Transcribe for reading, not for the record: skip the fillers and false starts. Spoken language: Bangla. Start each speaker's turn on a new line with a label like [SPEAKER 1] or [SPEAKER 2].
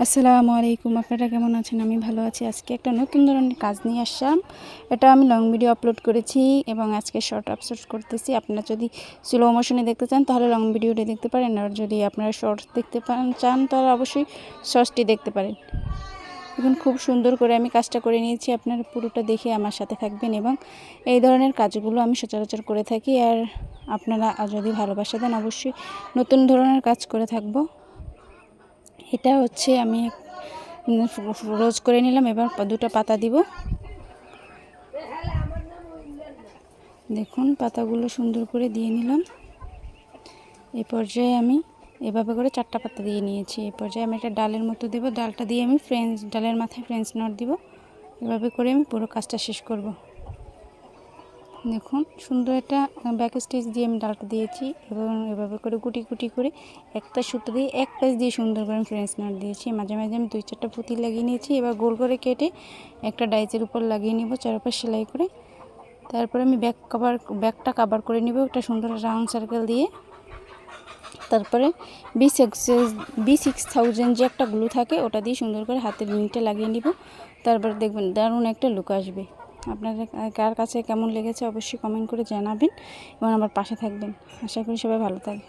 [SPEAKER 1] আসসালামু আলাইকুম, আপনারা কেমন আছেন? আমি ভালো আছি। আজকে একটা নতুন ধরনের কাজ নিয়ে আসলাম। এটা আমি লং ভিডিও আপলোড করেছি এবং আজকে শর্ট আপলোড করতেছি। আপনারা যদি স্লো মোশনে দেখতে চান তাহলে লং ভিডিওটি দেখতে পারেন, আর যদি আপনারা শর্টস দেখতে চান তাহলে অবশ্যই শর্টসটি দেখতে পারেন। এখন খুব সুন্দর করে আমি কাজটা করে নিয়েছি। আপনারা পুরোটা দেখে আমার সাথে থাকবেন এবং এই ধরনের কাজগুলো আমি সচরাচর করে থাকি। আর আপনারা যদি ভালোবাসা দেন অবশ্যই নতুন ধরনের কাজ করে থাকবো। এটা হচ্ছে আমি রোজ করে নিলাম। এবার দুটো পাতা দিব। দেখুন পাতাগুলো সুন্দর করে দিয়ে নিলাম। এই পর্যায়ে আমি এভাবে করে 4টা পাতা দিয়ে নিয়েছি। এই পর্যায়ে আমি একটা ডালের মতো দেব। ডালটা দিয়ে আমি ডালের মাথায় ফ্রেঞ্চ নট দিব। এভাবে করে আমি পুরো কাজটা শেষ করব। দেখুন সুন্দর একটা ব্যাক স্টিচ দিয়ে আমি ডালটা দিয়েছি এবং এভাবে করে কুটি কুটি করে একটা সুতো দিয়ে এক পাশ দিয়ে সুন্দর করে আমি ফ্রেঞ্চ নট দিয়েছি। মাঝে মাঝে আমি 2-4টা পুঁতি লাগিয়ে নিয়েছি। এবার গোল করে কেটে একটা ডাইচের উপর লাগিয়ে নিব চারপাশ সেলাই করে। তারপরে আমি ব্যাকটা কভার করে নিব একটা সুন্দর রাউন্ড সার্কেল দিয়ে। তারপরে B6000 যে একটা গ্লু থাকে ওটা দিয়ে সুন্দর করে হাতের লিঙ্কটা লাগিয়ে নিব। তারপর দেখবেন দারুণ একটা লুক আসবে। আপনাদের কার কাছে কেমন লেগেছে অবশ্যই কমেন্ট করে জানাবেন এবং আমার পাশে থাকবেন। আশা করি সবাই ভালো থাকবে।